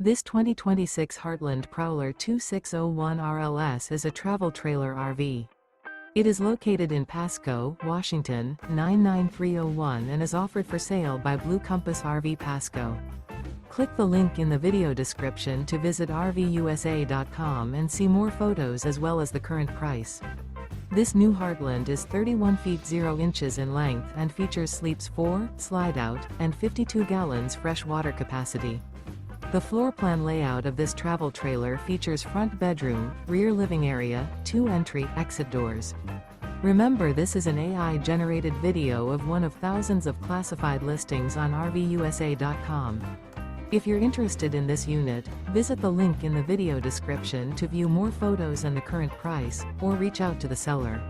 This 2026 Heartland Prowler 2601 RLS is a travel trailer RV. It is located in Pasco, Washington, 99301 and is offered for sale by Blue Compass RV Pasco. Click the link in the video description to visit RVUSA.com and see more photos as well as the current price. This new Heartland is 31 feet 0 inches in length and features sleeps 4, slide-out, and 52 gallons fresh water capacity. The floor plan layout of this travel trailer features front bedroom, rear living area, 2 entry/exit doors. Remember, this is an AI-generated video of one of thousands of classified listings on RVUSA.com. If you're interested in this unit, visit the link in the video description to view more photos and the current price, or reach out to the seller.